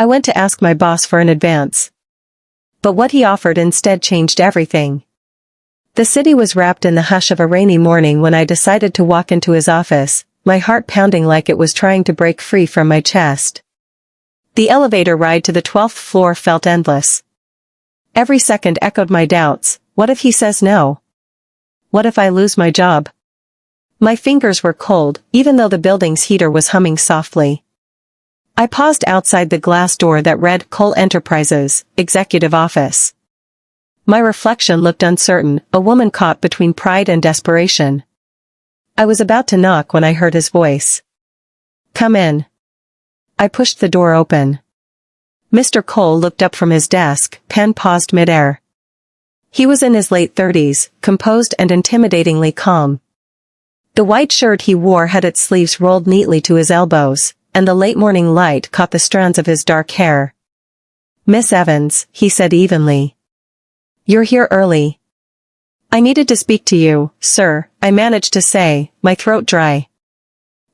I went to ask my boss for an advance. But what he offered instead changed everything. The city was wrapped in the hush of a rainy morning when I decided to walk into his office, my heart pounding like it was trying to break free from my chest. The elevator ride to the 12th floor felt endless. Every second echoed my doubts. What if he says no? What if I lose my job? My fingers were cold, even though the building's heater was humming softly. I paused outside the glass door that read Cole Enterprises, Executive Office. My reflection looked uncertain, a woman caught between pride and desperation. I was about to knock when I heard his voice. Come in. I pushed the door open. Mr. Cole looked up from his desk, pen paused midair. He was in his late 30s, composed and intimidatingly calm. The white shirt he wore had its sleeves rolled neatly to his elbows, and the late morning light caught the strands of his dark hair. Miss Evans, he said evenly. You're here early. I needed to speak to you, sir, I managed to say, my throat dry.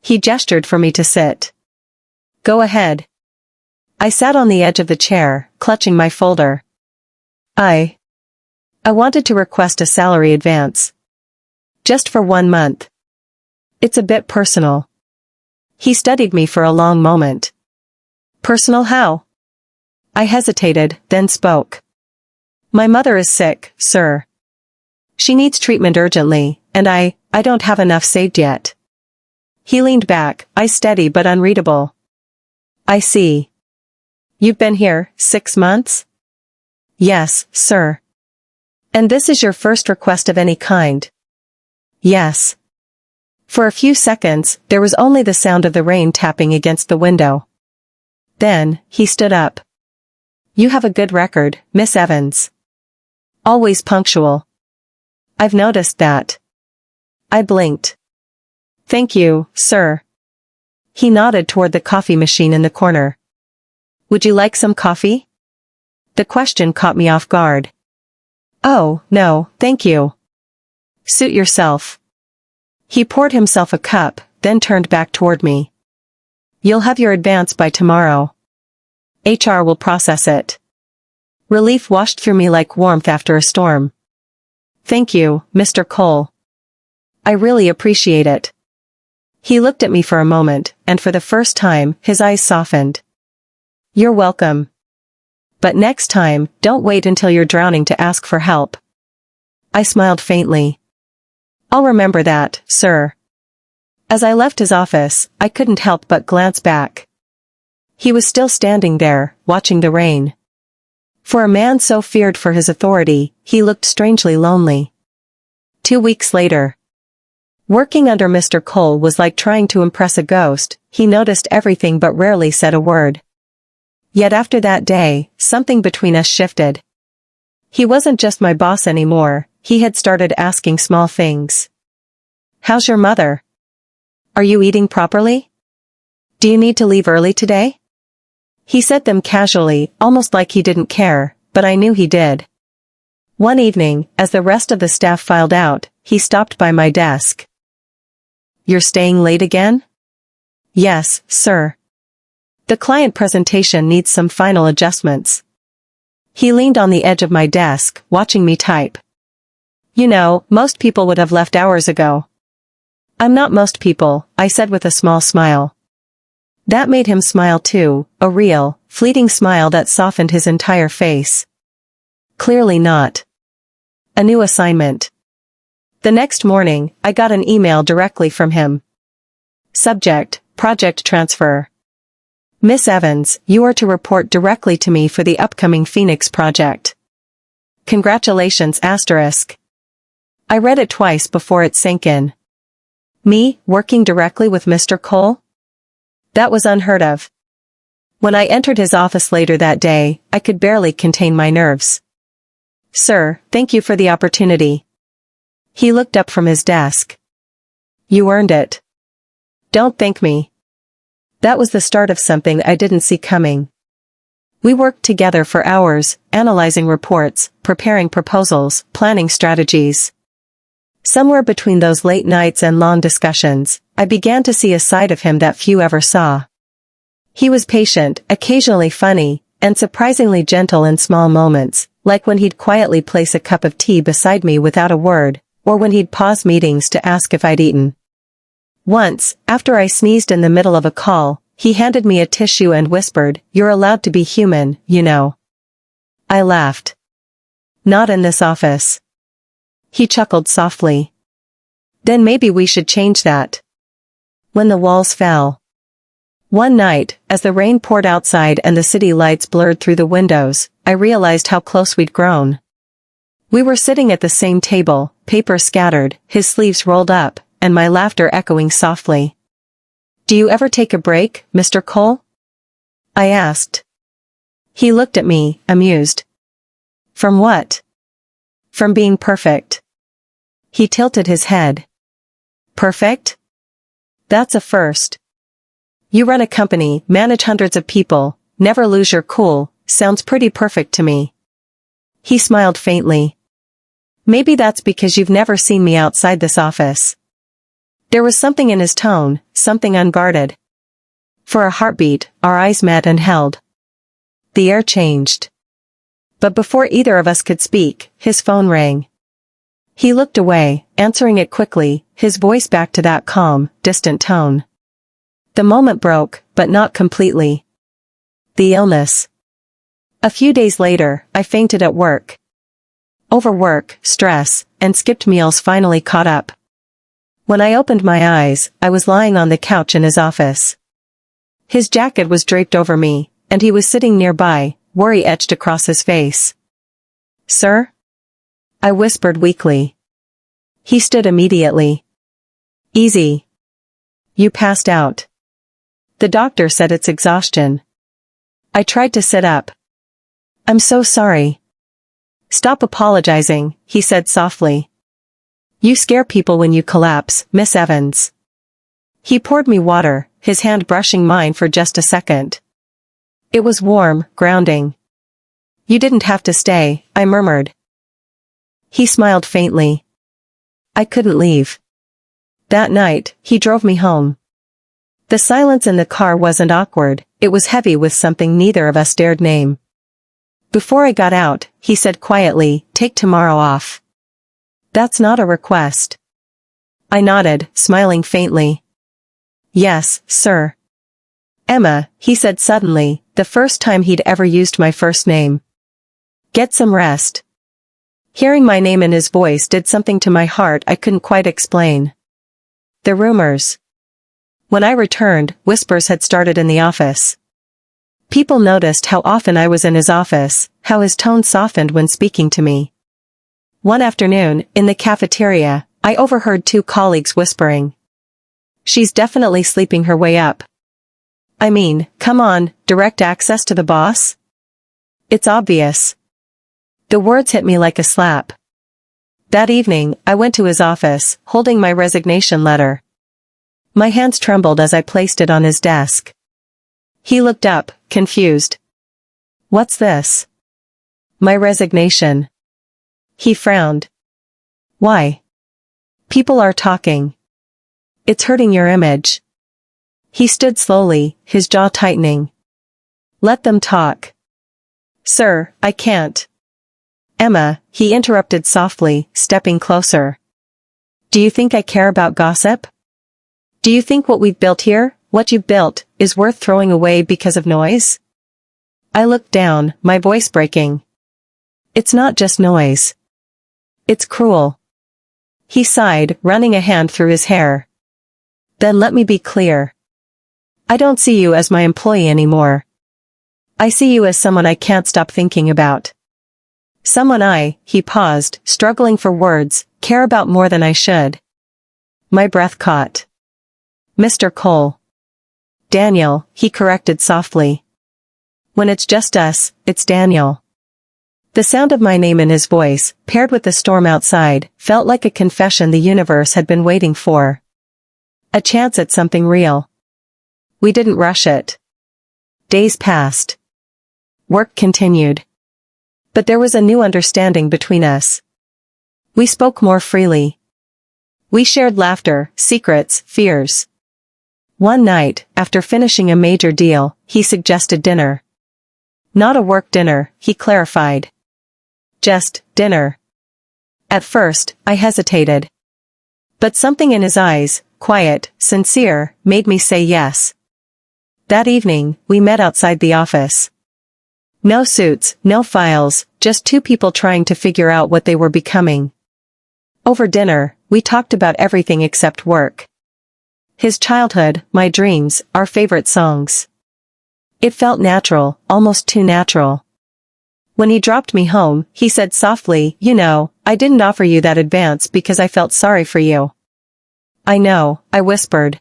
He gestured for me to sit. Go ahead. I sat on the edge of the chair, clutching my folder. I wanted to request a salary advance. Just for 1 month. It's a bit personal. He studied me for a long moment. Personal how? I hesitated, then spoke. My mother is sick, sir. She needs treatment urgently, and I don't have enough saved yet. He leaned back, eyes steady but unreadable. I see. You've been here 6 months? Yes, sir. And this is your first request of any kind? Yes. For a few seconds, there was only the sound of the rain tapping against the window. Then, he stood up. You have a good record, Miss Evans. Always punctual. I've noticed that. I blinked. Thank you, sir. He nodded toward the coffee machine in the corner. Would you like some coffee? The question caught me off guard. Oh, no, thank you. Suit yourself. He poured himself a cup, then turned back toward me. You'll have your advance by tomorrow. HR will process it. Relief washed through me like warmth after a storm. Thank you, Mr. Cole. I really appreciate it. He looked at me for a moment, and for the first time, his eyes softened. You're welcome. But next time, don't wait until you're drowning to ask for help. I smiled faintly. I'll remember that, sir. As I left his office, I couldn't help but glance back. He was still standing there, watching the rain. For a man so feared for his authority, he looked strangely lonely. 2 weeks later. Working under Mr. Cole was like trying to impress a ghost, he noticed everything but rarely said a word. Yet after that day, something between us shifted. He wasn't just my boss anymore, he had started asking small things. How's your mother? Are you eating properly? Do you need to leave early today? He said them casually, almost like he didn't care, but I knew he did. One evening, as the rest of the staff filed out, he stopped by my desk. You're staying late again? Yes, sir. The client presentation needs some final adjustments. He leaned on the edge of my desk, watching me type. You know, most people would have left hours ago. I'm not most people, I said with a small smile. That made him smile too, a real, fleeting smile that softened his entire face. Clearly not. A new assignment. The next morning, I got an email directly from him. Subject, project transfer. Miss Evans, you are to report directly to me for the upcoming Phoenix project. Congratulations, asterisk. I read it twice before it sank in. Me, working directly with Mr. Cole? That was unheard of. When I entered his office later that day, I could barely contain my nerves. Sir, thank you for the opportunity. He looked up from his desk. You earned it. Don't thank me. That was the start of something I didn't see coming. We worked together for hours, analyzing reports, preparing proposals, planning strategies. Somewhere between those late nights and long discussions, I began to see a side of him that few ever saw. He was patient, occasionally funny, and surprisingly gentle in small moments, like when he'd quietly place a cup of tea beside me without a word, or when he'd pause meetings to ask if I'd eaten. Once, after I sneezed in the middle of a call, he handed me a tissue and whispered, "You're allowed to be human, you know." I laughed. "Not in this office." He chuckled softly. "Then maybe we should change that." When the walls fell. One night, as the rain poured outside and the city lights blurred through the windows, I realized how close we'd grown. We were sitting at the same table, paper scattered, his sleeves rolled up, and my laughter echoing softly. "Do you ever take a break, Mr. Cole?" I asked. He looked at me, amused. "From what?" "From being perfect." He tilted his head. "Perfect? That's a first. You run a company, manage hundreds of people, never lose your cool, sounds pretty perfect to me." He smiled faintly. "Maybe that's because you've never seen me outside this office." There was something in his tone, something unguarded. For a heartbeat, our eyes met and held. The air changed. But before either of us could speak, his phone rang. He looked away, answering it quickly, his voice back to that calm, distant tone. The moment broke, but not completely. The illness. A few days later, I fainted at work. Overwork, stress, and skipped meals finally caught up. When I opened my eyes, I was lying on the couch in his office. His jacket was draped over me, and he was sitting nearby, worry etched across his face. "Sir?" I whispered weakly. He stood immediately. "Easy. You passed out. The doctor said it's exhaustion." I tried to sit up. "I'm so sorry." "Stop apologizing," he said softly. "You scare people when you collapse, Miss Evans." He poured me water, his hand brushing mine for just a second. It was warm, grounding. "You didn't have to stay," I murmured. He smiled faintly. I couldn't leave. That night, he drove me home. The silence in the car wasn't awkward, it was heavy with something neither of us dared name. Before I got out, he said quietly, "Take tomorrow off." "That's not a request." I nodded, smiling faintly. "Yes, sir." "Emma," he said suddenly, the first time he'd ever used my first name. "Get some rest." Hearing my name in his voice did something to my heart I couldn't quite explain. The rumors. When I returned, whispers had started in the office. People noticed how often I was in his office, how his tone softened when speaking to me. One afternoon, in the cafeteria, I overheard two colleagues whispering. "She's definitely sleeping her way up. I mean, come on, direct access to the boss? It's obvious." The words hit me like a slap. That evening, I went to his office, holding my resignation letter. My hands trembled as I placed it on his desk. He looked up, confused. "What's this?" "My resignation." He frowned. "Why?" "People are talking. It's hurting your image." He stood slowly, his jaw tightening. "Let them talk." "Sir, I can't." "Emma," he interrupted softly, stepping closer. "Do you think I care about gossip? Do you think what we've built here, what you've built, is worth throwing away because of noise?" I looked down, my voice breaking. "It's not just noise. It's cruel." He sighed, running a hand through his hair. "Then let me be clear. I don't see you as my employee anymore. I see you as someone I can't stop thinking about. Someone he paused, struggling for words, care about more than I should." My breath caught. "Mr. Cole." "Daniel," he corrected softly. "When it's just us, it's Daniel." The sound of my name in his voice, paired with the storm outside, felt like a confession the universe had been waiting for. A chance at something real. We didn't rush it. Days passed. Work continued. But there was a new understanding between us. We spoke more freely. We shared laughter, secrets, fears. One night, after finishing a major deal, he suggested dinner. Not a work dinner, he clarified. Just dinner. At first, I hesitated. But something in his eyes, quiet, sincere, made me say yes. That evening, we met outside the office. No suits, no files, just two people trying to figure out what they were becoming. Over dinner, we talked about everything except work. His childhood, my dreams, our favorite songs. It felt natural, almost too natural. When he dropped me home, he said softly, "You know, I didn't offer you that advance because I felt sorry for you." "I know," I whispered.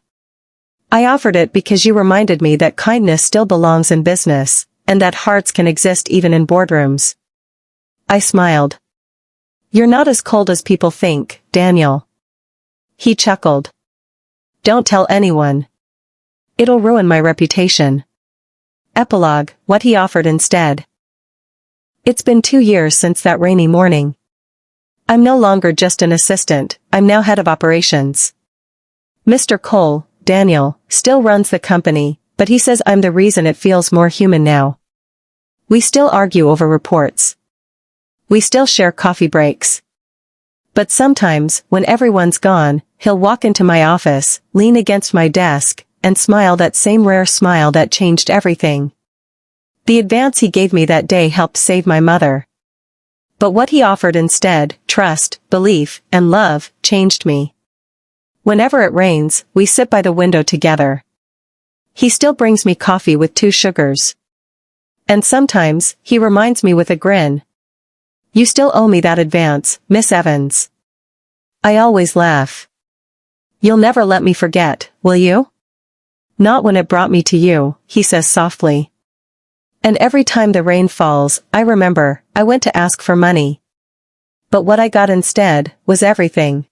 "I offered it because you reminded me that kindness still belongs in business, and that hearts can exist even in boardrooms." I smiled. "You're not as cold as people think, Daniel." He chuckled. "Don't tell anyone. It'll ruin my reputation." Epilogue, what he offered instead. It's been 2 years since that rainy morning. I'm no longer just an assistant, I'm now head of operations. Mr. Cole, Daniel, still runs the company, but he says I'm the reason it feels more human now. We still argue over reports. We still share coffee breaks. But sometimes, when everyone's gone, he'll walk into my office, lean against my desk, and smile that same rare smile that changed everything. The advance he gave me that day helped save my mother. But what he offered instead, trust, belief, and love, changed me. Whenever it rains, we sit by the window together. He still brings me coffee with 2 sugars. And sometimes, he reminds me with a grin. "You still owe me that advance, Miss Evans." I always laugh. "You'll never let me forget, will you?" "Not when it brought me to you," he says softly. And every time the rain falls, I remember, I went to ask for money. But what I got instead, was everything.